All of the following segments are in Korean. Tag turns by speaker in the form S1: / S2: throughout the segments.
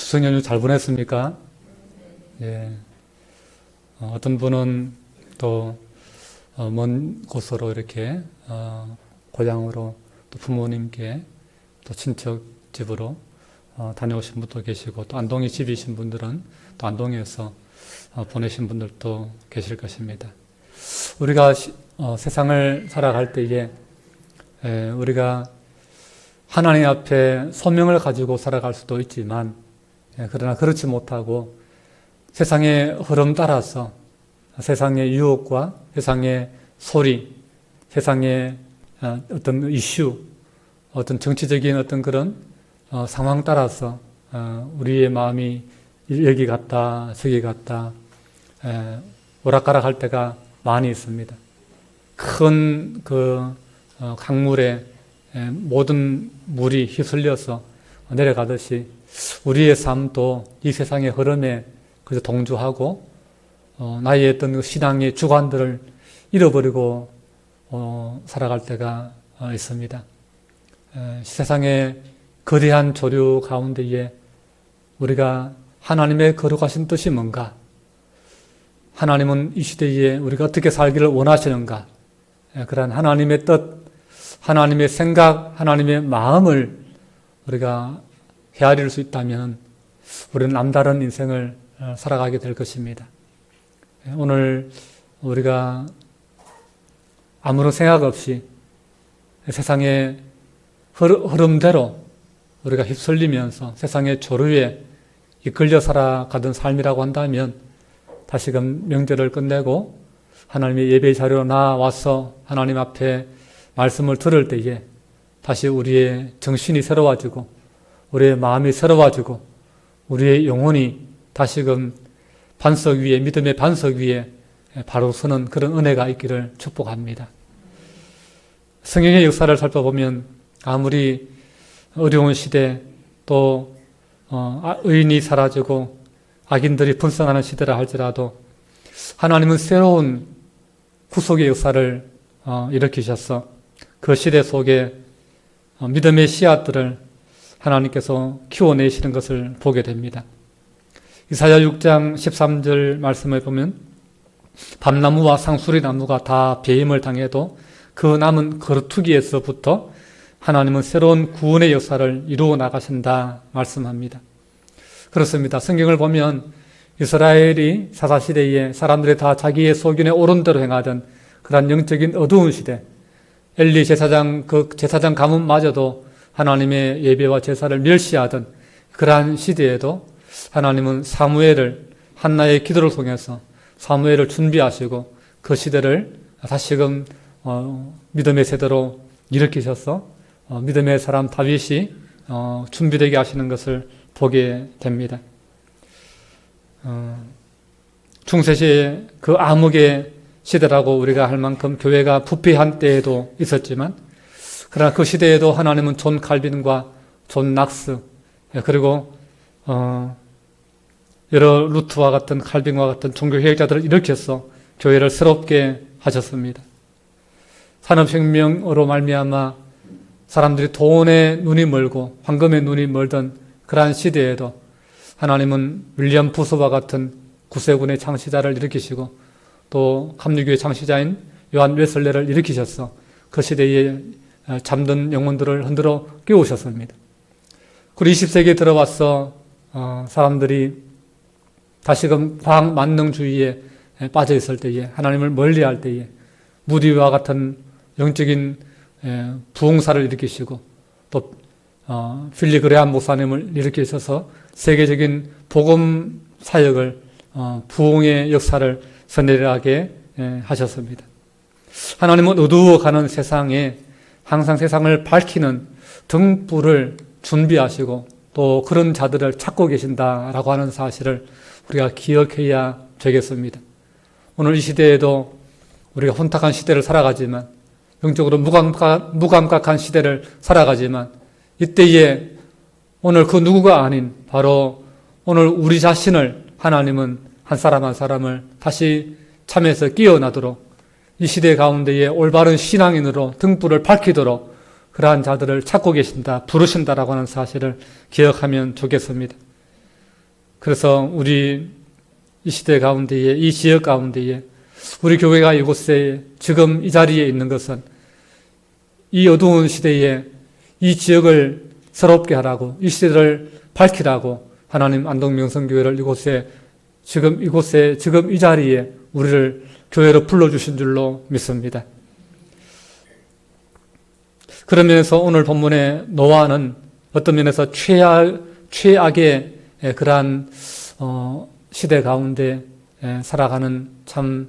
S1: 추석 연휴 잘 보냈습니까? 예. 어떤 분은 또 먼 곳으로 이렇게 고향으로 또 부모님께 또 친척 집으로 다녀오신 분도 계시고, 또 안동이 집이신 분들은 또 안동에서 보내신 분들도 계실 것입니다. 우리가 세상을 살아갈 때에 우리가 하나님 앞에 소명을 가지고 살아갈 수도 있지만, 그러나 그렇지 못하고 세상의 흐름 따라서 세상의 유혹과 세상의 소리, 세상의 어떤 이슈, 어떤 정치적인 어떤 그런 상황 따라서 우리의 마음이 여기 갔다 저기 갔다 오락가락 할 때가 많이 있습니다. 큰 그 강물에 모든 물이 휩쓸려서 내려가듯이 우리의 삶도 이 세상의 흐름에 그저 동조하고 나의 어떤 신앙의 주관들을 잃어버리고 살아갈 때가 있습니다. 세상의 거대한 조류 가운데에 우리가 하나님의 거룩하신 뜻이 뭔가, 하나님은 이 시대에 우리가 어떻게 살기를 원하시는가, 그러한 하나님의 뜻, 하나님의 생각, 하나님의 마음을 우리가 헤아릴 수 있다면 우리는 남다른 인생을 살아가게 될 것입니다. 오늘 우리가 아무런 생각 없이 세상의 흐름대로 우리가 휩쓸리면서 세상의 조류에 이끌려 살아가던 삶이라고 한다면, 다시금 명절을 끝내고 하나님의 예배 자리로 나와서 하나님 앞에 말씀을 들을 때에 다시 우리의 정신이 새로워지고 우리의 마음이 새로워지고 우리의 영혼이 다시금 반석 위에, 믿음의 반석 위에 바로 서는 그런 은혜가 있기를 축복합니다. 성경의 역사를 살펴보면 아무리 어려운 시대, 또 의인이 사라지고 악인들이 분성하는 시대라 할지라도 하나님은 새로운 구속의 역사를 일으키셔서 그 시대 속에 믿음의 씨앗들을 하나님께서 키워내시는 것을 보게 됩니다. 이사야 6장 13절 말씀을 보면 밤나무와 상수리나무가 다 배임을 당해도 그 남은 거루투기에서부터 하나님은 새로운 구원의 역사를 이루어 나가신다 말씀합니다. 그렇습니다. 성경을 보면 이스라엘이 사사시대에 사람들이 다 자기의 소견에 옳은 대로 행하던 그런 영적인 어두운 시대, 엘리 제사장 그 제사장 가문마저도 하나님의 예배와 제사를 멸시하던 그러한 시대에도 하나님은 사무엘을, 한나의 기도를 통해서 사무엘을 준비하시고 그 시대를 다시금 믿음의 세대로 일으키셔서 믿음의 사람 다윗이 준비되게 하시는 것을 보게 됩니다. 중세시에 그 암흑의 시대라고 우리가 할 만큼 교회가 부패한 때에도 있었지만, 그러나 그 시대에도 하나님은 존 칼빈과 존 낙스, 그리고 여러 루트와 같은 칼빈과 같은 종교개혁자들을 일으켜서 교회를 새롭게 하셨습니다. 산업혁명으로 말미암아 사람들이 돈에 눈이 멀고 황금에 눈이 멀던 그러한 시대에도 하나님은 윌리엄 부스와 같은 구세군의 창시자를 일으키시고 또 감리교의 창시자인 요한 웨슬레를 일으키셔서 그 시대에 잠든 영혼들을 흔들어 깨우셨습니다. 그리고 20세기에 들어와서 사람들이 다시금 과학 만능주의에 빠져 있을 때에, 하나님을 멀리할 때에 무디와 같은 영적인 부흥사를 일으키시고 또 필리 그레함 목사님을 일으키셔서 세계적인 복음 사역을, 부흥의 역사를 서늘하게 하셨습니다. 하나님은 어두워가는 세상에 항상 세상을 밝히는 등불을 준비하시고 또 그런 자들을 찾고 계신다라고 하는 사실을 우리가 기억해야 되겠습니다. 오늘 이 시대에도 우리가 혼탁한 시대를 살아가지만, 영적으로 무감각한 시대를 살아가지만, 이때에 오늘 그 누구가 아닌 바로 오늘 우리 자신을 하나님은 한 사람 한 사람을 다시 참에서 깨어나도록 이 시대 가운데에 올바른 신앙인으로 등불을 밝히도록 그러한 자들을 찾고 계신다, 부르신다라고 하는 사실을 기억하면 좋겠습니다. 그래서 우리 이 시대 가운데에, 이 지역 가운데에 우리 교회가 이곳에 지금 이 자리에 있는 것은 이 어두운 시대에 이 지역을 새롭게 하라고, 이 시대를 밝히라고 하나님 안동명성교회를 지금 이 자리에 우리를 교회로 불러주신 줄로 믿습니다. 그런 면에서 오늘 본문의 노아는 어떤 면에서 최악의 그러한 시대 가운데 살아가는 참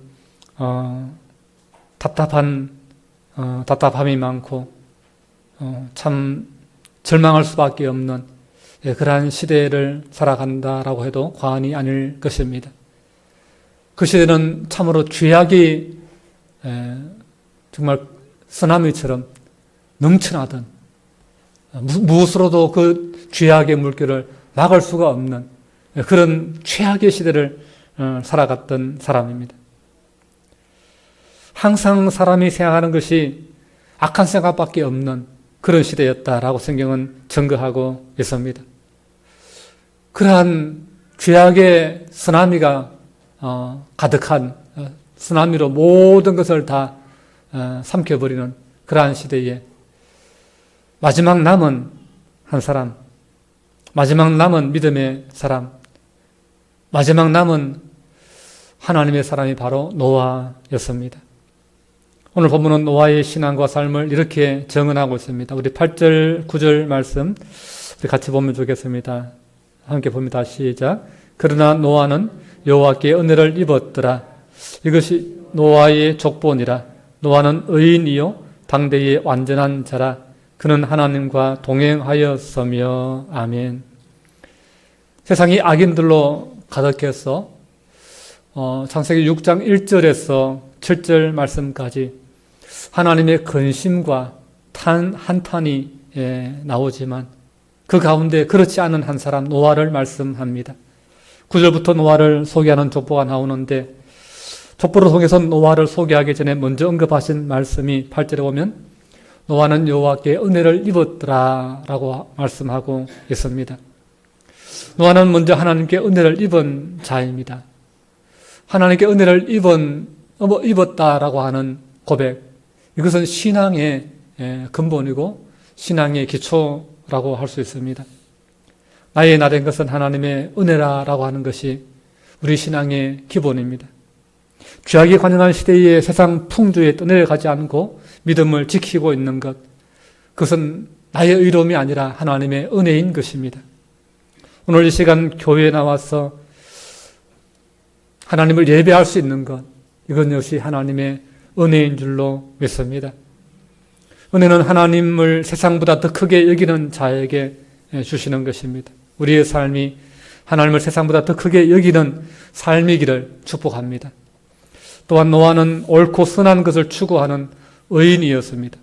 S1: 답답함이 많고 참 절망할 수밖에 없는 그러한 시대를 살아간다라고 해도 과언이 아닐 것입니다. 그 시대는 참으로 죄악이 정말 쓰나미처럼 넘쳐나던, 무엇으로도 그 죄악의 물결을 막을 수가 없는 그런 최악의 시대를 살아갔던 사람입니다. 항상 사람이 생각하는 것이 악한 생각밖에 없는 그런 시대였다라고 성경은 증거하고 있습니다. 그러한 죄악의 쓰나미가 가득한, 쓰나미로 모든 것을 다 삼켜버리는 그러한 시대에 마지막 남은 한 사람, 마지막 남은 믿음의 사람, 마지막 남은 하나님의 사람이 바로 노아였습니다. 오늘 본문은 노아의 신앙과 삶을 이렇게 증언하고 있습니다. 우리 8절, 9절 말씀 우리 같이 보면 좋겠습니다. 함께 봅니다. 시작. 그러나 노아는 여호와께 은혜를 입었더라. 이것이 노아의 족본이라. 노아는 의인이요 당대의 완전한 자라. 그는 하나님과 동행하였으며. 아멘. 세상이 악인들로 가득해서 창세기 6장 1절에서 7절 말씀까지 하나님의 근심과 한탄이 나오지만 그 가운데 그렇지 않은 한 사람 노아를 말씀합니다. 9절부터 노아를 소개하는 족보가 나오는데 족보를 통해서 노아를 소개하기 전에 먼저 언급하신 말씀이 8절에 보면 노아는 여호와께 은혜를 입었더라 라고 말씀하고 있습니다. 노아는 먼저 하나님께 은혜를 입은 자입니다. 하나님께 은혜를 입었다라고 하는 고백, 이것은 신앙의 근본이고 신앙의 기초라고 할 수 있습니다. 나의 나된 것은 하나님의 은혜라고 하는 것이 우리 신앙의 기본입니다. 죄악이 관영한 시대의 세상 풍조에 떠내려가지 않고 믿음을 지키고 있는 것, 그것은 나의 의로움이 아니라 하나님의 은혜인 것입니다. 오늘 이 시간 교회에 나와서 하나님을 예배할 수 있는 것, 이건 역시 하나님의 은혜인 줄로 믿습니다. 은혜는 하나님을 세상보다 더 크게 여기는 자에게 주시는 것입니다. 우리의 삶이 하나님을 세상보다 더 크게 여기는 삶이기를 축복합니다. 또한 노아는 옳고 선한 것을 추구하는 의인이었습니다.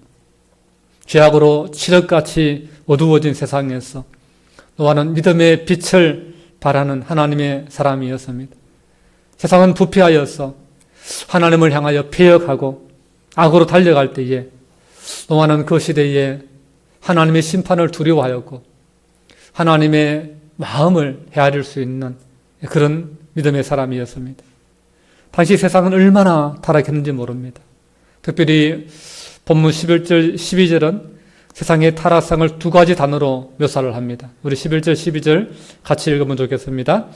S1: 죄악으로 칠흑같이 어두워진 세상에서 노아는 믿음의 빛을 발하는 하나님의 사람이었습니다. 세상은 부패하여서 하나님을 향하여 패역하고 악으로 달려갈 때에 노아는 그 시대에 하나님의 심판을 두려워하였고 하나님의 마음을 헤아릴 수 있는 그런 믿음의 사람이었습니다. 당시 세상은 얼마나 타락했는지 모릅니다. 특별히 본문 11절, 12절은 세상의 타락상을 두 가지 단어로 묘사를 합니다. 우리 11절, 12절 같이 읽으면 좋겠습니다.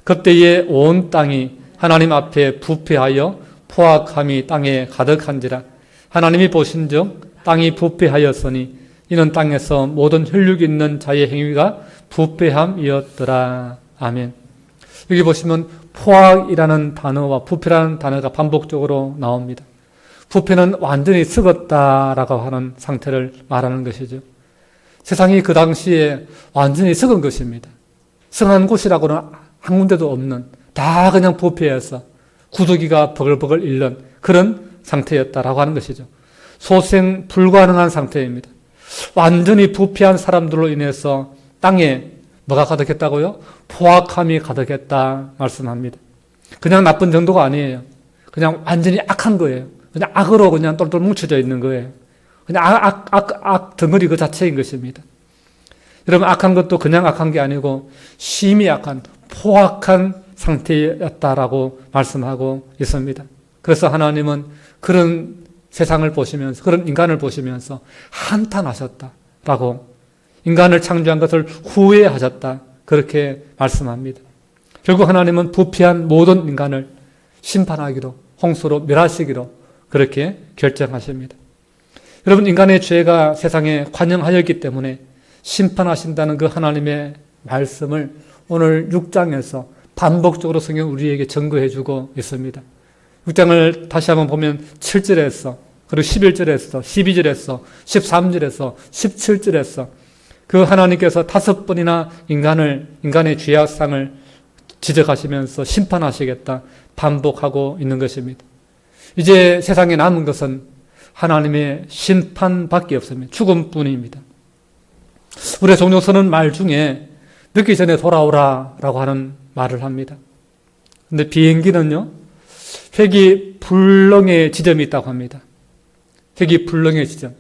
S1: 그때에 온 땅이 하나님 앞에 부패하여 포악함이 땅에 가득한지라. 하나님이 보신즉 땅이 부패하였으니 이는 땅에서 모든 혈육 있는 자의 행위가 부패함이었더라. 아멘. 여기 보시면 포악이라는 단어와 부패라는 단어가 반복적으로 나옵니다. 부패는 완전히 썩었다라고 하는 상태를 말하는 것이죠. 세상이 그 당시에 완전히 썩은 것입니다. 썩은 곳이라고는 한 군데도 없는, 다 그냥 부패해서 구더기가 버글버글 잃는 그런 상태였다라고 하는 것이죠. 소생 불가능한 상태입니다. 완전히 부패한 사람들로 인해서 땅에 뭐가 가득했다고요? 포악함이 가득했다 말씀합니다. 그냥 나쁜 정도가 아니에요. 그냥 완전히 악한 거예요. 그냥 악으로 그냥 똘똘 뭉쳐져 있는 거예요. 그냥 악 덩어리 그 자체인 것입니다. 여러분, 악한 것도 그냥 악한 게 아니고 심히 악한, 포악한 상태였다라고 말씀하고 있습니다. 그래서 하나님은 그런 세상을 보시면서, 그런 인간을 보시면서 한탄하셨다라고, 인간을 창조한 것을 후회하셨다, 그렇게 말씀합니다. 결국 하나님은 부패한 모든 인간을 심판하기로, 홍수로 멸하시기로 그렇게 결정하십니다. 여러분, 인간의 죄가 세상에 관영하였기 때문에 심판하신다는 그 하나님의 말씀을 오늘 6장에서 반복적으로 성경 우리에게 증거해주고 있습니다. 6장을 다시 한번 보면 7절에서, 그리고 11절에서, 12절에서, 13절에서, 17절에서 그 하나님께서 5번이나 인간의 죄악상을 지적하시면서 심판하시겠다 반복하고 있는 것입니다. 이제 세상에 남은 것은 하나님의 심판밖에 없습니다. 죽음뿐입니다. 우리가 종종 쓰는 말 중에 늦기 전에 돌아오라 라고 하는 말을 합니다. 근데 비행기는요, 회귀 불능의 지점이 있다고 합니다. 회귀 불능의 지점.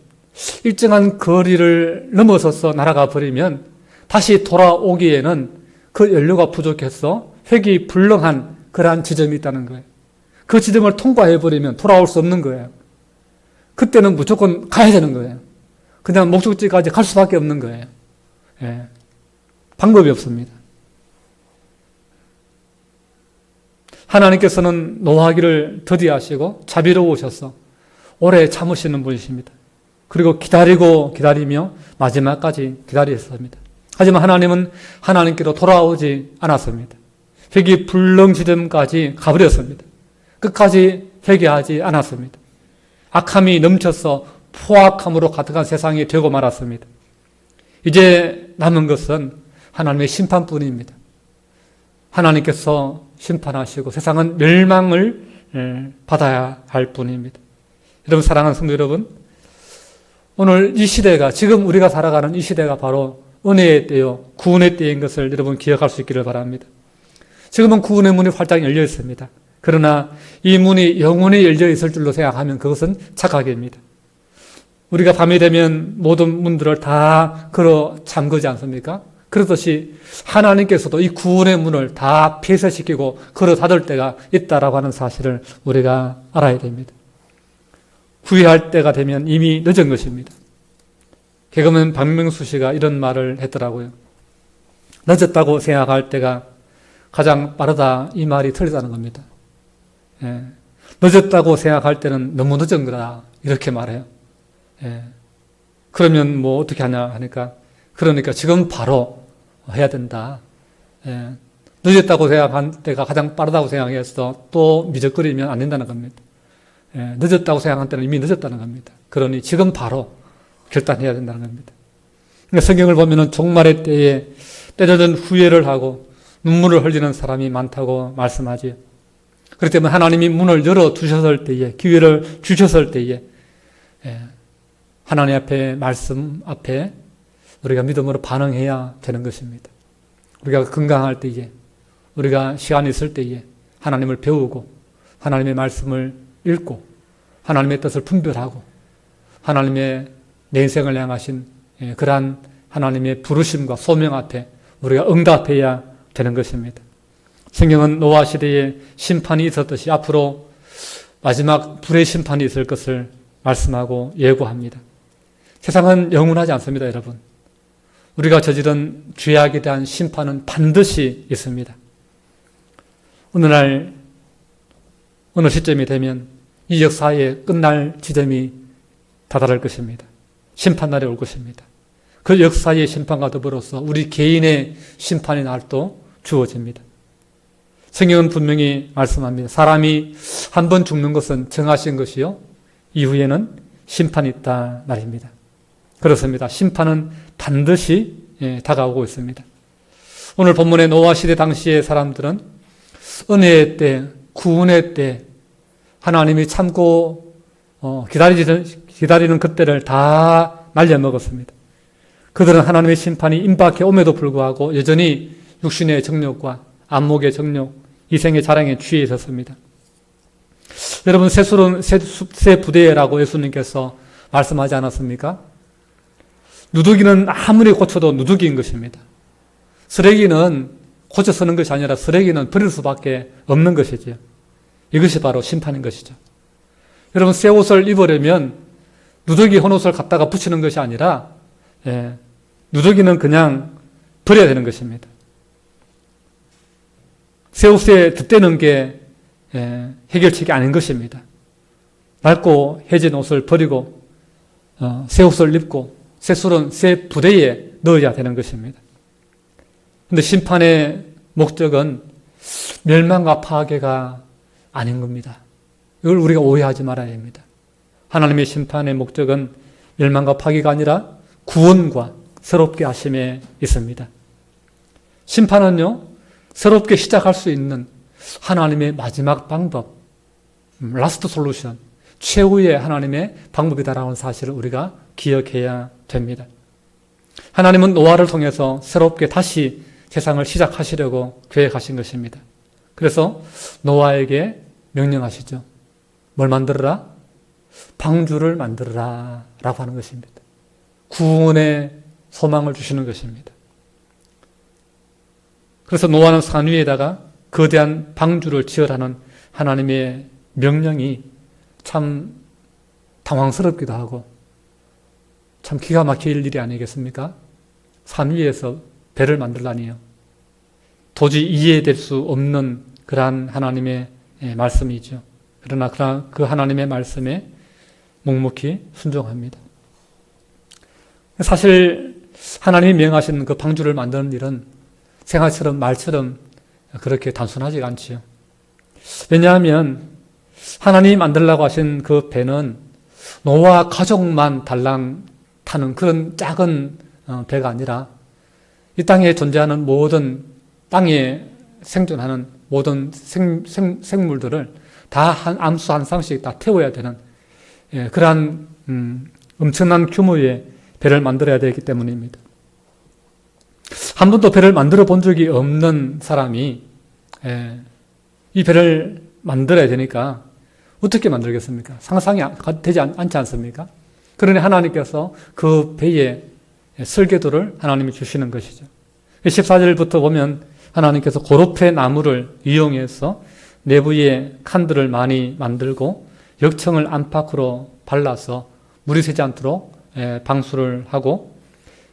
S1: 일정한 거리를 넘어서서 날아가 버리면 다시 돌아오기에는 그 연료가 부족해서 회귀 불능한 그러한 지점이 있다는 거예요. 그 지점을 통과해버리면 돌아올 수 없는 거예요. 그때는 무조건 가야 되는 거예요. 그냥 목적지까지 갈 수밖에 없는 거예요. 예. 방법이 없습니다. 하나님께서는 노하기를 더디하시고 자비로우셔서 오래 참으시는 분이십니다. 그리고 기다리며 마지막까지 기다리셨습니다. 하지만 하나님은 하나님께로 돌아오지 않았습니다. 회귀 불능 지점까지 가버렸습니다. 끝까지 회개하지 않았습니다. 악함이 넘쳐서 포악함으로 가득한 세상이 되고 말았습니다. 이제 남은 것은 하나님의 심판뿐입니다. 하나님께서 심판하시고 세상은 멸망을 받아야 할 뿐입니다. 여러분, 사랑하는 성도 여러분, 오늘 이 시대가, 지금 우리가 살아가는 이 시대가 바로 은혜의 때요, 구원의 때인 것을 여러분 기억할 수 있기를 바랍니다. 지금은 구원의 문이 활짝 열려 있습니다. 그러나 이 문이 영원히 열려 있을 줄로 생각하면 그것은 착각입니다. 우리가 밤이 되면 모든 문들을 다 걸어 잠그지 않습니까? 그렇듯이 하나님께서도 이 구원의 문을 다 폐쇄시키고 걸어 닫을 때가 있다라고 하는 사실을 우리가 알아야 됩니다. 후회할 때가 되면 이미 늦은 것입니다. 개그맨 박명수 씨가 이런 말을 했더라고요. 늦었다고 생각할 때가 가장 빠르다, 이 말이 틀리다는 겁니다. 예. 늦었다고 생각할 때는 너무 늦은 거다, 이렇게 말해요. 예. 그러면 뭐 어떻게 하냐 하니까, 그러니까 지금 바로 해야 된다. 예. 늦었다고 생각한 때가 가장 빠르다고 생각해서 또 미적거리면 안 된다는 겁니다. 예. 늦었다고 생각한 때는 이미 늦었다는 겁니다. 그러니 지금 바로 결단해야 된다는 겁니다. 그러니까 성경을 보면은 종말의 때에 때려진 후회를 하고 눈물을 흘리는 사람이 많다고 말씀하지요. 그렇기 때문에 하나님이 문을 열어두셨을 때에, 기회를 주셨을 때에 하나님 앞에, 말씀 앞에 우리가 믿음으로 반응해야 되는 것입니다. 우리가 건강할 때에, 우리가 시간이 있을 때에 하나님을 배우고 하나님의 말씀을 읽고 하나님의 뜻을 분별하고 하나님의 내 인생을 향하신 그러한 하나님의 부르심과 소명 앞에 우리가 응답해야 되는 것입니다. 성경은 노아 시대에 심판이 있었듯이 앞으로 마지막 불의 심판이 있을 것을 말씀하고 예고합니다. 세상은 영원하지 않습니다, 여러분. 우리가 저지른 죄악에 대한 심판은 반드시 있습니다. 어느 시점이 되면 이 역사의 끝날 지점이 다다를 것입니다. 심판날이 올 것입니다. 그 역사의 심판과 더불어서 우리 개인의 심판의 날도 주어집니다. 성경은 분명히 말씀합니다. 사람이 한 번 죽는 것은 정하신 것이요, 이후에는 심판이 있다 말입니다. 그렇습니다. 심판은 반드시 다가오고 있습니다. 오늘 본문의 노아 시대 당시의 사람들은 은혜의 때, 구원의 때, 하나님이 참고 기다리는 그때를 다 날려먹었습니다. 그들은 하나님의 심판이 임박해 옴에도 불구하고 여전히 육신의 정욕과 안목의 정욕, 이생의 자랑에 취해 있었습니다. 여러분, 쇠술은 쇠 부대라고 예수님께서 말씀하지 않았습니까? 누더기는 아무리 고쳐도 누더기인 것입니다. 쓰레기는 고쳐 쓰는 것이 아니라 쓰레기는 버릴 수밖에 없는 것이죠. 이것이 바로 심판인 것이죠. 여러분, 새 옷을 입으려면 누더기 헌 옷을 갖다가 붙이는 것이 아니라 누더기는 그냥 버려야 되는 것입니다. 새 옷에 덧대는 게 해결책이 아닌 것입니다. 낡고 해진 옷을 버리고 새 옷을 입고 새 술은 새 부대에 넣어야 되는 것입니다. 그런데 심판의 목적은 멸망과 파괴가 아닌 겁니다. 이걸 우리가 오해하지 말아야 합니다. 하나님의 심판의 목적은 멸망과 파괴가 아니라 구원과 새롭게 하심에 있습니다. 심판은요, 새롭게 시작할 수 있는 하나님의 마지막 방법, 라스트 솔루션, 최후의 하나님의 방법이다라는 사실을 우리가 기억해야 됩니다. 하나님은 노아를 통해서 새롭게 다시 세상을 시작하시려고 계획하신 것입니다. 그래서 노아에게 명령하시죠. 뭘 만들어라? 방주를 만들어라 라고 하는 것입니다. 구원의 소망을 주시는 것입니다. 그래서 노아는 산 위에다가 거대한 방주를 지으라는 하나님의 명령이 참 당황스럽기도 하고 참 기가 막힐 일이 아니겠습니까? 산 위에서 배를 만들라니요. 도저히 이해될 수 없는 그러한 하나님의 말씀이죠. 그러나 그 하나님의 말씀에 묵묵히 순종합니다. 사실 하나님이 명하신 그 방주를 만드는 일은 생활처럼 말처럼 그렇게 단순하지가 않지요. 왜냐하면 하나님이 만들라고 하신 그 배는 노아 가족만 달랑 타는 그런 작은 배가 아니라 이 땅에 존재하는 모든 땅에 생존하는 모든 생물들을 다 한 암수 한 쌍씩 다 태워야 되는 그러한 엄청난 규모의 배를 만들어야 되기 때문입니다. 한 번도 배를 만들어 본 적이 없는 사람이 이 배를 만들어야 되니까 어떻게 만들겠습니까? 상상이 되지 않지 않습니까? 그러니 하나님께서 그 배의 설계도를 하나님이 주시는 것이죠. 14절부터 보면 하나님께서 고로페 나무를 이용해서 내부에 칸들을 많이 만들고 역청을 안팎으로 발라서 물이 새지 않도록 방수를 하고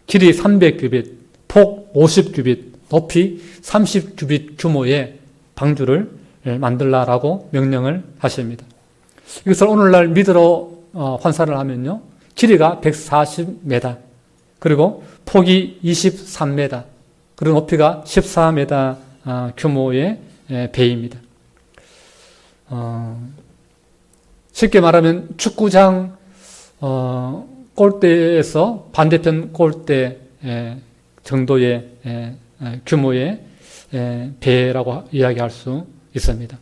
S1: 길이 300규빗, 폭 50규빗, 높이 30규빗 규모의 방주를 만들라라고 명령을 하십니다. 이것을 오늘날 미터로 환산을 하면요, 길이가 140m, 그리고 폭이 23m, 그리고 높이가 14m 규모의 배입니다. 쉽게 말하면 축구장 골대에서 반대편 골대 정도의 규모의 배라고 이야기할 수 있습니다.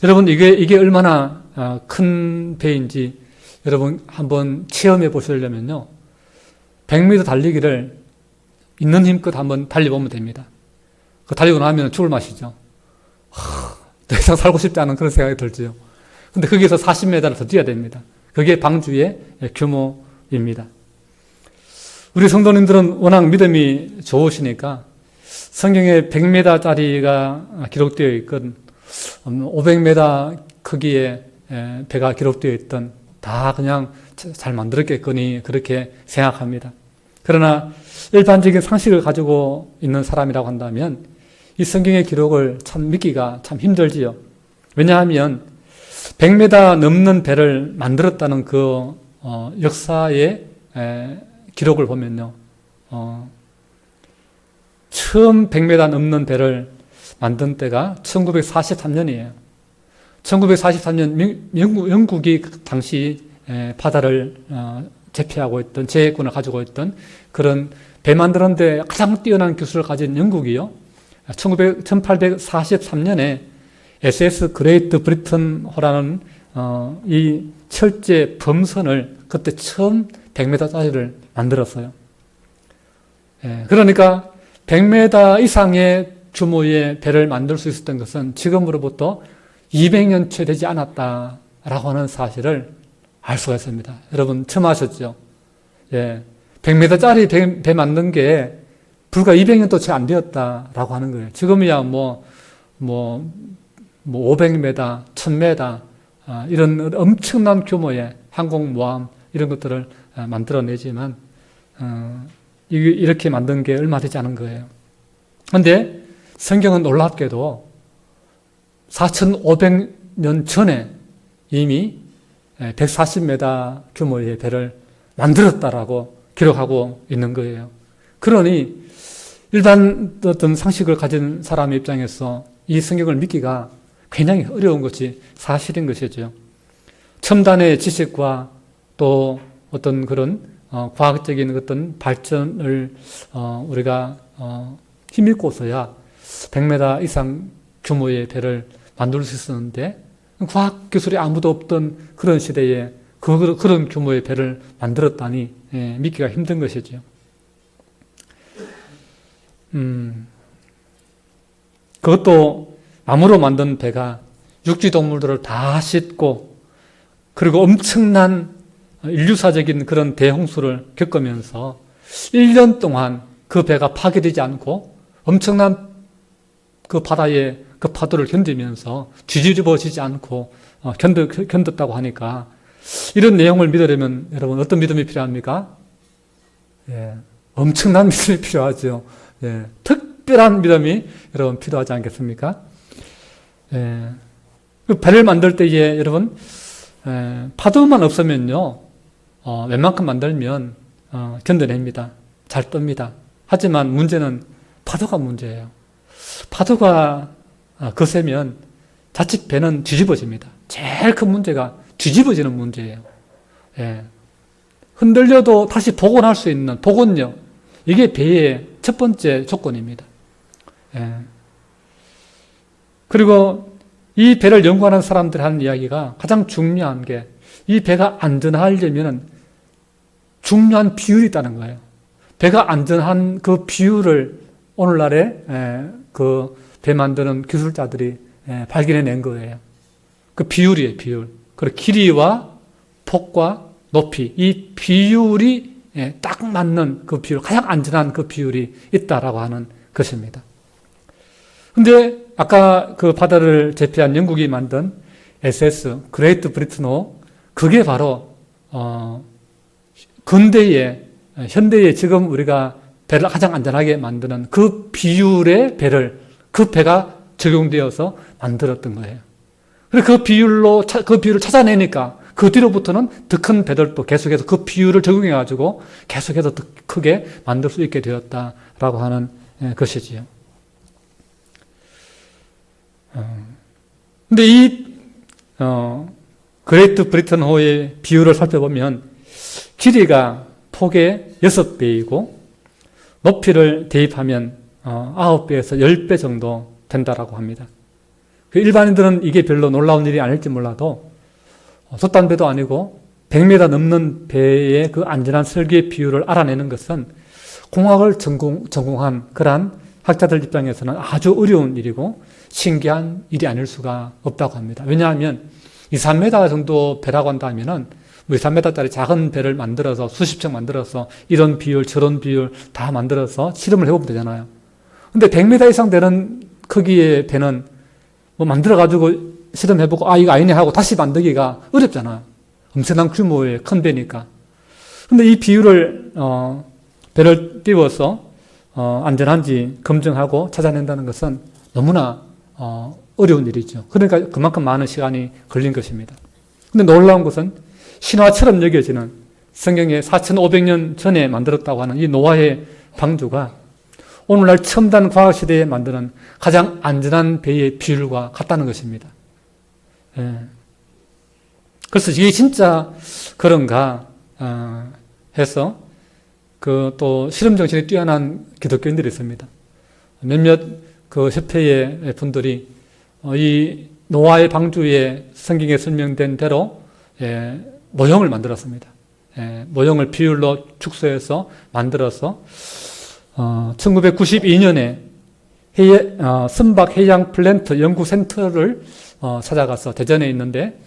S1: 여러분, 이게 얼마나 큰 배인지 여러분 한번 체험해 보시려면요, 100m 달리기를 있는 힘껏 한번 달려보면 됩니다. 그 달리고 나면 죽을 맛이죠. 더 이상 살고 싶지 않은 그런 생각이 들죠. 근데 거기서 40m를 더 뛰어야 됩니다. 그게 방주의 규모입니다. 우리 성도님들은 워낙 믿음이 좋으시니까 성경에 100m짜리가 기록되어 있건 500m 크기의 배가 기록되어 있던 다 그냥 잘 만들었겠거니 그렇게 생각합니다. 그러나 일반적인 상식을 가지고 있는 사람이라고 한다면 이 성경의 기록을 참 믿기가 참 힘들지요. 왜냐하면 100m 넘는 배를 만들었다는 그 역사의 기록을 보면요, 처음 100m 넘는 배를 만든 때가 1943년이에요. 1943년 영국이 당시 바다를 제패하고 있던, 제해권을 가지고 있던 그런 배 만드는 데 가장 뛰어난 기술을 가진 영국이요, 1843년에 SS 그레이트 브리튼호라는 이 철제 범선을 그때 처음 100m짜리를 만들었어요. 그러니까 100m 이상의 규모의 배를 만들 수 있었던 것은 지금으로부터 200년 채 되지 않았다라고 하는 사실을 알 수가 있습니다. 여러분 처음 아셨죠? 100m짜리 배 만든 게 불과 200년도 채 안 되었다라고 하는 거예요. 지금이야 500m, 1000m 이런 엄청난 규모의 항공모함 이런 것들을 만들어내지만 이렇게 만든 게 얼마 되지 않은 거예요. 그런데 성경은 놀랍게도 4,500년 전에 이미 140m 규모의 배를 만들었다라고 기록하고 있는 거예요. 그러니 일반 어떤 상식을 가진 사람의 입장에서 이 성경을 믿기가 굉장히 어려운 것이 사실인 것이죠. 첨단의 지식과 또 어떤 그런 과학적인 어떤 발전을 우리가 힘입고서야 100m 이상 규모의 배를 만들 수 있었는데 과학 기술이 아무도 없던 그런 시대에 그런 규모의 배를 만들었다니 믿기가 힘든 것이죠. 그것도 나무로 만든 배가 육지 동물들을 다 싣고 그리고 엄청난 인류사적인 그런 대홍수를 겪으면서 1년 동안 그 배가 파괴되지 않고 엄청난 그 바다의 그 파도를 견디면서 뒤집어지지 않고 견뎠다고 하니까 이런 내용을 믿으려면 여러분 어떤 믿음이 필요합니까? 엄청난 믿음이 필요하죠. 특별한 믿음이 여러분 필요하지 않겠습니까? 그 배를 만들 때에 여러분 파도만 없으면요 웬만큼 만들면 견뎌냅니다. 잘 뜹니다. 하지만 문제는 파도가 문제예요. 파도가 거세면 자칫 배는 뒤집어집니다. 제일 큰 문제가 뒤집어지는 문제예요. 흔들려도 다시 복원할 수 있는 복원력, 이게 배의 첫 번째 조건입니다. 그리고 이 배를 연구하는 사람들이 하는 이야기가 가장 중요한 게 이 배가 안전하려면 중요한 비율이 있다는 거예요. 배가 안전한 그 비율을 오늘날에 그 배 만드는 기술자들이 발견해낸 거예요. 그 비율이에요, 비율. 그리고 길이와 폭과 높이, 이 비율이 딱 맞는 그 비율, 가장 안전한 그 비율이 있다라고 하는 것입니다. 근데 아까 그 바다를 제패한 영국이 만든 SS, 그레이트 브리튼호, 그게 바로 현대에 지금 우리가 배를 가장 안전하게 만드는 그 비율의 배를 그 배가 적용되어서 만들었던 거예요. 그래서 그 비율을 찾아내니까 그 뒤로부터는 더 큰 배들도 계속해서 그 비율을 적용해가지고 계속해서 더 크게 만들 수 있게 되었다라고 하는 것이지요. 근데 이 그레이트 브리튼호의 비율을 살펴보면 길이가 폭의 6배이고 높이를 대입하면 9배에서 10배 정도 된다라고 합니다. 일반인들은 이게 별로 놀라운 일이 아닐지 몰라도 돛단 배도 아니고 100m 넘는 배의 그 안전한 설계 비율을 알아내는 것은 공학을 전공한 그러한 학자들 입장에서는 아주 어려운 일이고 신기한 일이 아닐 수가 없다고 합니다. 왜냐하면 2, 3m 정도 배라고 한다면은 2, 3m짜리 작은 배를 만들어서 수십 척 만들어서 이런 비율 저런 비율 다 만들어서 실험을 해보면 되잖아요. 근데 100m 이상 되는 크기의 배는 뭐 만들어가지고 실험해보고 이거 아니네 하고 다시 만들기가 어렵잖아요. 엄청난 규모의 큰 배니까. 근데 이 비율을 배를 띄워서 안전한지 검증하고 찾아낸다는 것은 너무나 어려운 일이죠. 그러니까 그만큼 많은 시간이 걸린 것입니다. 근데 놀라운 것은 신화처럼 여겨지는 성경에 4,500년 전에 만들었다고 하는 이 노아의 방주가 오늘날 첨단 과학시대에 만드는 가장 안전한 배의 비율과 같다는 것입니다. 그래서 이게 진짜 그런가 해서 또 실험 정신이 뛰어난 기독교인들이 있습니다. 몇몇 그 협회의 분들이 이 노아의 방주에 성경에 설명된 대로 모형을 만들었습니다. 모형을 비율로 축소해서 만들어서 1992년에 선박 해양 플랜트 연구센터를 찾아가서 대전에 있는데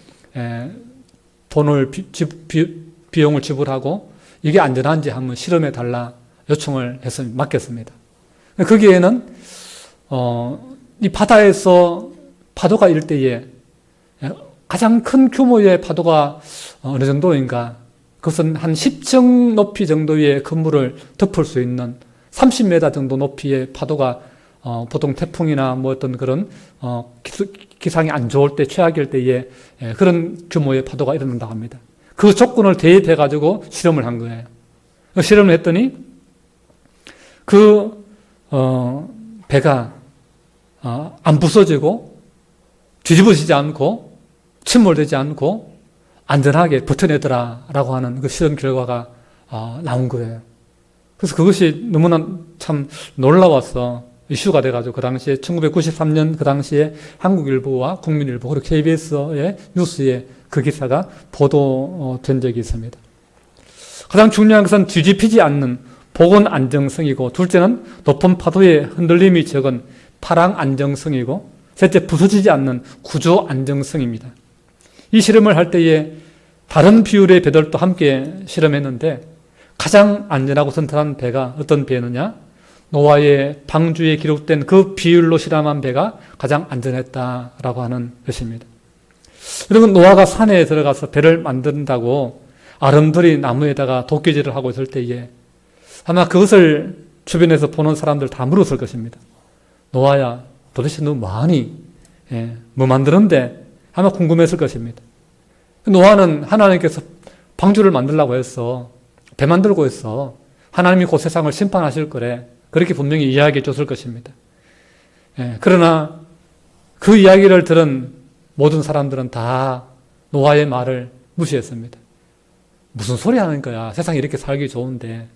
S1: 비용을 지불하고 이게 안전한지 한번 실험해 달라 요청을 해서 맡겼습니다. 거기에는 이 바다에서 파도가 일 때에 가장 큰 규모의 파도가 어느 정도인가? 그것은 한 10층 높이 정도의 건물을 덮을 수 있는 30m 정도 높이의 파도가 보통 태풍이나 뭐 어떤 그런 기상이 안 좋을 때, 최악일 때에 그런 규모의 파도가 일어난다고 합니다. 그 조건을 대입해 가지고 실험을 한 거예요. 실험을 했더니 그 배가 안 부서지고 뒤집어지지 않고 침몰되지 않고 안전하게 버텨내더라라고 하는 그 실험 결과가 나온 거예요. 그래서 그것이 너무나 참 놀라웠어. 이슈가 돼가지고 그 당시에 1993년 그 당시에 한국일보와 국민일보 그리고 KBS의 뉴스에 그 기사가 보도된 적이 있습니다. 가장 중요한 것은 뒤집히지 않는 보건 안정성이고, 둘째는 높은 파도의 흔들림이 적은 파랑 안정성이고, 셋째 부서지지 않는 구조 안정성입니다. 이 실험을 할 때에 다른 비율의 배들도 함께 실험했는데 가장 안전하고 튼튼한 배가 어떤 배느냐? 노아의 방주에 기록된 그 비율로 실험한 배가 가장 안전했다라고 하는 것입니다. 여러분, 노아가 산에 들어가서 배를 만든다고 아름드리 나무에다가 도끼질을 하고 있을 때에 아마 그것을 주변에서 보는 사람들 다 물었을 것입니다. 노아야, 도대체 너 뭐하니? 뭐 만드는데? 아마 궁금했을 것입니다. 노아는 하나님께서 방주를 만들라고 했어. 배 만들고 했어. 하나님이 곧 세상을 심판하실 거래. 그렇게 분명히 이야기해 줬을 것입니다. 그러나 그 이야기를 들은 모든 사람들은 다 노아의 말을 무시했습니다. 무슨 소리 하는 거야. 세상이 이렇게 살기 좋은데,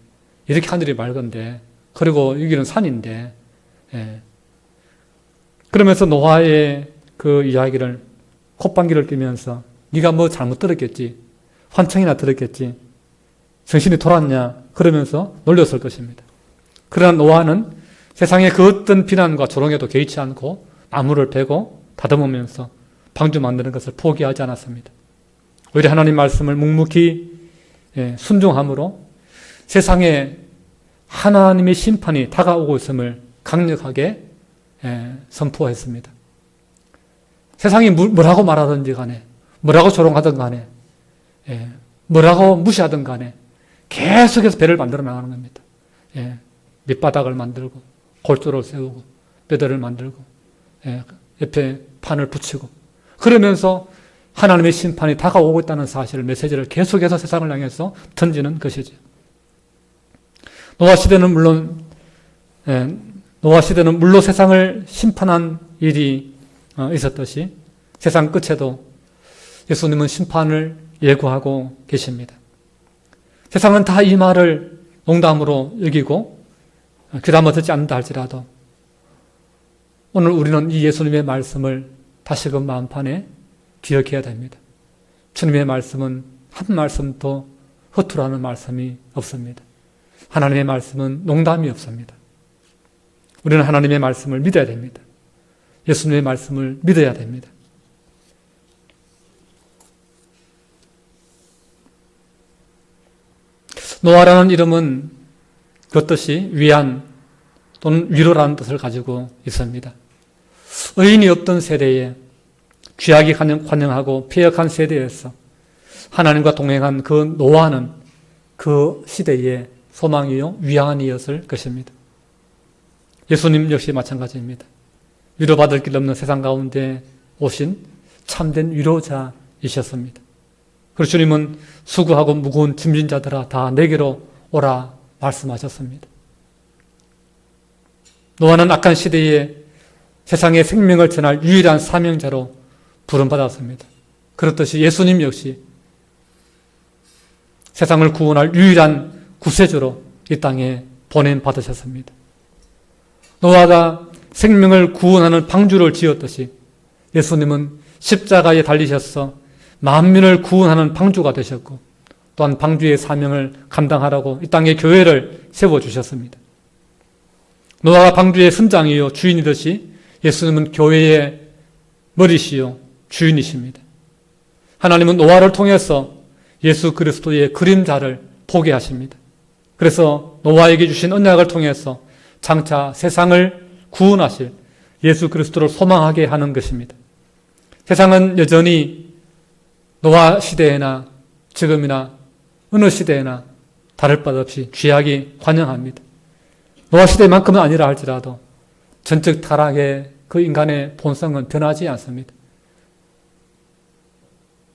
S1: 이렇게 하늘이 맑은데, 그리고 여기는 산인데. 그러면서 노아의 그 이야기를 콧방귀를 뀌면서 네가 뭐 잘못 들었겠지, 환청이나 들었겠지, 정신이 돌았냐, 그러면서 놀렸을 것입니다. 그러나 노아는 세상의 그 어떤 비난과 조롱에도 개의치 않고 나무를 베고 다듬으면서 방주 만드는 것을 포기하지 않았습니다. 오히려 하나님 말씀을 묵묵히 순종함으로 세상에 하나님의 심판이 다가오고 있음을 강력하게 선포했습니다. 세상이 뭐라고 말하든지 간에, 뭐라고 조롱하든 간에, 뭐라고 무시하든 간에 계속해서 배를 만들어 나가는 겁니다. 밑바닥을 만들고 골조를 세우고 뼈대를 만들고 옆에 판을 붙이고, 그러면서 하나님의 심판이 다가오고 있다는 사실을, 메시지를 계속해서 세상을 향해서 던지는 것이죠. 노아 시대는 물론 세상을 심판한 일이 있었듯이 세상 끝에도 예수님은 심판을 예고하고 계십니다. 세상은 다 이 말을 농담으로 여기고 귀담아 듣지 않는다 할지라도 오늘 우리는 이 예수님의 말씀을 다시금 마음판에 기억해야 됩니다. 주님의 말씀은 한 말씀도 허투루하는 말씀이 없습니다. 하나님의 말씀은 농담이 없습니다. 우리는 하나님의 말씀을 믿어야 됩니다. 예수님의 말씀을 믿어야 됩니다. 노아라는 이름은 그 뜻이 위안 또는 위로라는 뜻을 가지고 있습니다. 의인이 없던 세대에, 죄악이 관영하고 폐역한 세대에서 하나님과 동행한 그 노아는 그 시대의 소망이요 위안이었을 것입니다. 예수님 역시 마찬가지입니다. 위로받을 길 없는 세상 가운데 오신 참된 위로자이셨습니다. 그리고 주님은 수고하고 무거운 짐진 자들아 다 내게로 오라 말씀하셨습니다. 노아는 악한 시대에 세상에 생명을 전할 유일한 사명자로 부름받았습니다. 그렇듯이 예수님 역시 세상을 구원할 유일한 구세주로 이 땅에 보냄받으셨습니다. 노아가 생명을 구원하는 방주를 지었듯이 예수님은 십자가에 달리셔서 만민을 구원하는 방주가 되셨고, 또한 방주의 사명을 감당하라고 이 땅에 교회를 세워주셨습니다. 노아가 방주의 선장이요 주인이듯이 예수님은 교회의 머리시요 주인이십니다. 하나님은 노아를 통해서 예수 그리스도의 그림자를 보게 하십니다. 그래서 노아에게 주신 언약을 통해서 장차 세상을 구원하실 예수 그리스도를 소망하게 하는 것입니다. 세상은 여전히 노아 시대에나 지금이나 어느 시대에나 다를 바 없이 죄악이 관영합니다. 노아 시대만큼은 아니라 할지라도 전적 타락의 그 인간의 본성은 변하지 않습니다.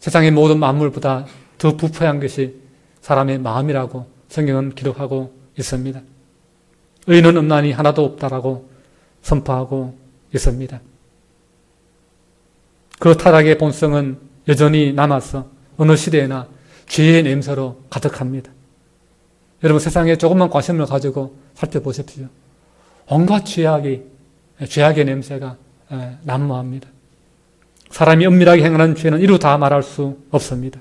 S1: 세상의 모든 만물보다 더 부패한 것이 사람의 마음이라고 성경은 기록하고 있습니다. 의인은 없나니 하나도 없다라고 선포하고 있습니다. 그 타락의 본성은 여전히 남아서 어느 시대에나 죄의 냄새로 가득합니다. 여러분 세상에 조금만 관심을 가지고 살펴보십시오. 온갖 죄악의 냄새가 난무합니다. 사람이 은밀하게 행하는 죄는 이루 다 말할 수 없습니다.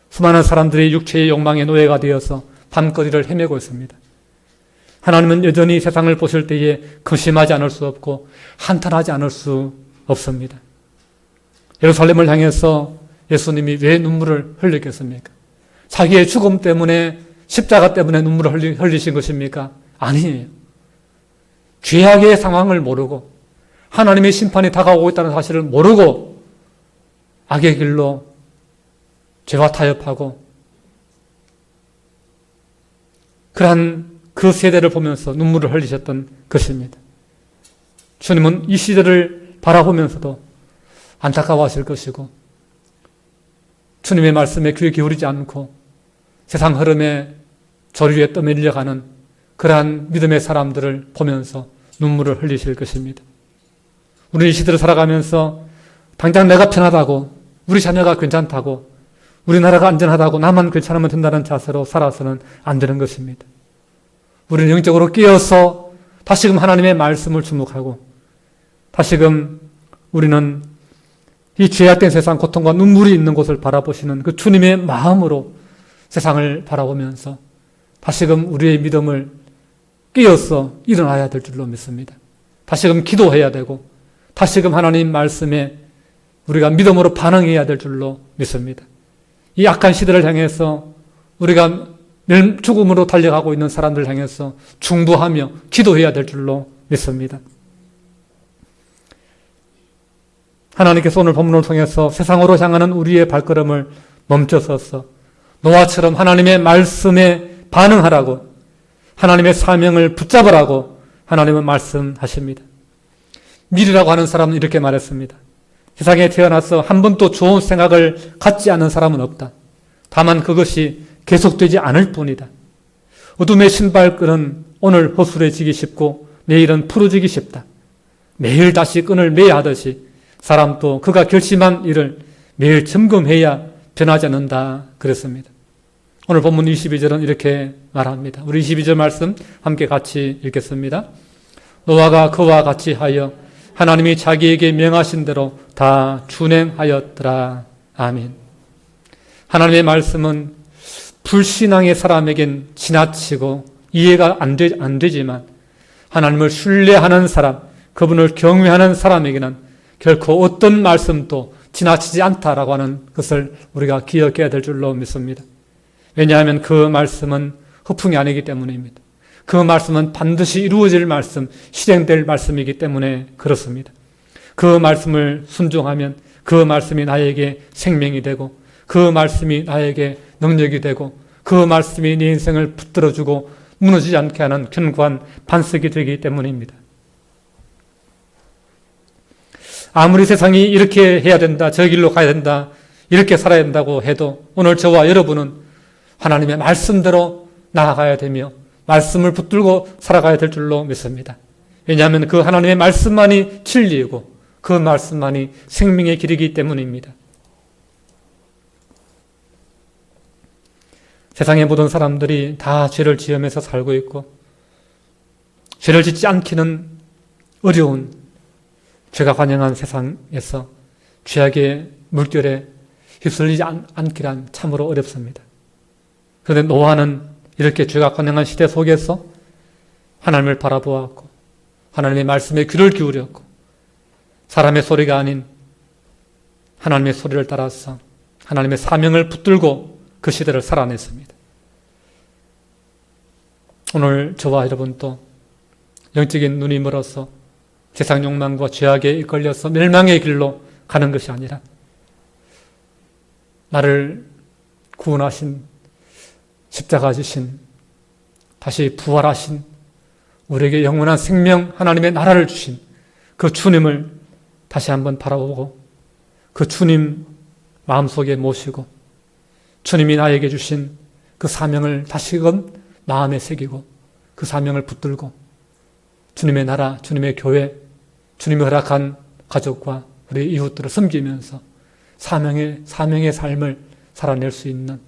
S1: 수많은 사람들이 육체의 욕망의 노예가 되어서 밤거리를 헤매고 있습니다. 하나님은 여전히 세상을 보실 때에 근심하지 않을 수 없고 한탄하지 않을 수 없습니다. 예루살렘을 향해서 예수님이 왜 눈물을 흘리겠습니까? 자기의 죽음 때문에 십자가 때문에 눈물을 흘리신 것입니까? 아니에요. 죄악의 상황을 모르고 하나님의 심판이 다가오고 있다는 사실을 모르고 악의 길로 죄와 타협하고 그러한 그 세대를 보면서 눈물을 흘리셨던 것입니다. 주님은 이 시대를 바라보면서도 안타까워하실 것이고 주님의 말씀에 귀 기울이지 않고 세상 흐름에 조류에 떠밀려가는 그러한 믿음의 사람들을 보면서 눈물을 흘리실 것입니다. 우리 이 시대를 살아가면서 당장 내가 편하다고 우리 자녀가 괜찮다고 우리나라가 안전하다고 나만 괜찮으면 된다는 자세로 살아서는 안 되는 것입니다. 우리는 영적으로 깨어서 다시금 하나님의 말씀을 주목하고 다시금 우리는 이 죄악된 세상 고통과 눈물이 있는 곳을 바라보시는 그 주님의 마음으로 세상을 바라보면서 다시금 우리의 믿음을 깨어서 일어나야 될 줄로 믿습니다. 다시금 기도해야 되고 다시금 하나님 말씀에 우리가 믿음으로 반응해야 될 줄로 믿습니다. 이 악한 시대를 향해서 우리가 죽음으로 달려가고 있는 사람들을 향해서 중보하며 기도해야 될 줄로 믿습니다. 하나님께서 오늘 본문을 통해서 세상으로 향하는 우리의 발걸음을 멈춰서서 노아처럼 하나님의 말씀에 반응하라고 하나님의 사명을 붙잡으라고 하나님은 말씀하십니다. 밀이라고 하는 사람은 이렇게 말했습니다. 세상에 태어나서 한 번도 좋은 생각을 갖지 않은 사람은 없다. 다만 그것이 계속되지 않을 뿐이다. 어둠의 신발끈은 오늘 허술해지기 쉽고 내일은 풀어지기 쉽다. 매일 다시 끈을 매야 하듯이 사람도 그가 결심한 일을 매일 점검해야 변하지 않는다 그랬습니다. 오늘 본문 22절은 이렇게 말합니다. 우리 22절 말씀 함께 같이 읽겠습니다. 노아가 그와 같이 하여 하나님이 자기에게 명하신 대로 다 준행하였더라. 아멘. 하나님의 말씀은 불신앙의 사람에겐 지나치고 이해가 안 되지만 하나님을 신뢰하는 사람, 그분을 경외하는 사람에게는 결코 어떤 말씀도 지나치지 않다라고 하는 것을 우리가 기억해야 될 줄로 믿습니다. 왜냐하면 그 말씀은 허풍이 아니기 때문입니다. 그 말씀은 반드시 이루어질 말씀, 실행될 말씀이기 때문에 그렇습니다. 그 말씀을 순종하면 그 말씀이 나에게 생명이 되고 그 말씀이 나에게 능력이 되고 그 말씀이 네 인생을 붙들어주고 무너지지 않게 하는 견고한 반석이 되기 때문입니다. 아무리 세상이 이렇게 해야 된다, 저 길로 가야 된다, 이렇게 살아야 된다고 해도 오늘 저와 여러분은 하나님의 말씀대로 나아가야 되며 말씀을 붙들고 살아가야 될 줄로 믿습니다. 왜냐하면 그 하나님의 말씀만이 진리이고 그 말씀만이 생명의 길이기 때문입니다. 세상의 모든 사람들이 다 죄를 지으면서 살고 있고 죄를 짓지 않기는 어려운 죄가 관영한 세상에서 죄악의 물결에 휩쓸리지 않기란 참으로 어렵습니다. 그런데 노아는 이렇게 죄가 관영한 시대 속에서 하나님을 바라보았고 하나님의 말씀에 귀를 기울였고 사람의 소리가 아닌 하나님의 소리를 따라서 하나님의 사명을 붙들고 그 시대를 살아냈습니다. 오늘 저와 여러분도 영적인 눈이 멀어서 세상 욕망과 죄악에 이끌려서 멸망의 길로 가는 것이 아니라 나를 구원하신 십자가 지신 다시 부활하신 우리에게 영원한 생명 하나님의 나라를 주신 그 주님을 다시 한번 바라보고 그 주님 마음속에 모시고 주님이 나에게 주신 그 사명을 다시금 마음에 새기고 그 사명을 붙들고 주님의 나라, 주님의 교회, 주님이 허락한 가족과 우리 이웃들을 섬기면서 사명의 삶을 살아낼 수 있는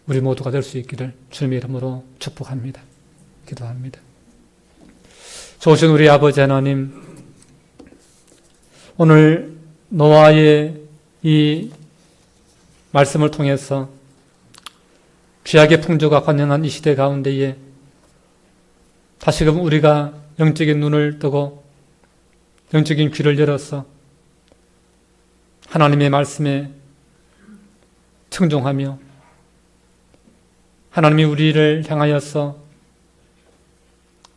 S1: 우리 모두가 될 수 있기를 주님의 이름으로 축복합니다. 기도합니다. 좋으신 우리 아버지 하나님, 오늘 노아의 이 말씀을 통해서 죄악의 풍조가 관영한 이 시대 가운데에 다시금 우리가 영적인 눈을 뜨고 영적인 귀를 열어서 하나님의 말씀에 청종하며 하나님이 우리를 향하여서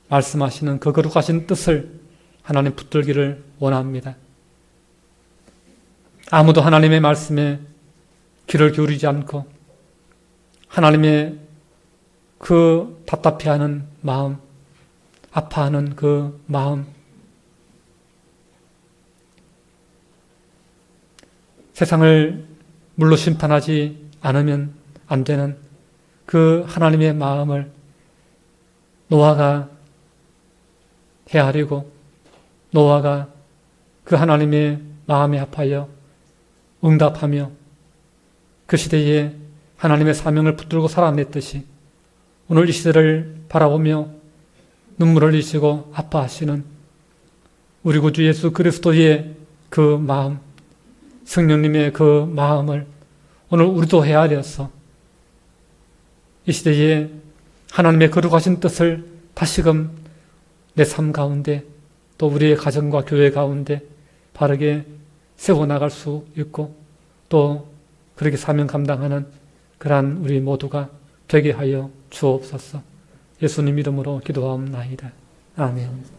S1: 말씀하시는 그 거룩하신 뜻을 하나님 붙들기를 원합니다. 아무도 하나님의 말씀에 귀를 기울이지 않고 하나님의 그 답답해하는 마음, 아파하는 그 마음, 세상을 물로 심판하지 않으면 안 되는 그 하나님의 마음을 노아가 헤아리고 노아가 그 하나님의 마음에 합하여 응답하며 그 시대에 하나님의 사명을 붙들고 살아냈듯이 오늘 이 시대를 바라보며 눈물을 흘리시고 아파하시는 우리 구주 예수 그리스도의 그 마음, 성령님의 그 마음을 오늘 우리도 헤아려서 이 시대에 하나님의 거룩하신 뜻을 다시금 내 삶 가운데 또 우리의 가정과 교회 가운데 바르게 세워나갈 수 있고 또 그렇게 사명 감당하는 그러한 우리 모두가 되게 하여 주옵소서. 예수님 이름으로 기도하옵나이다. 아멘.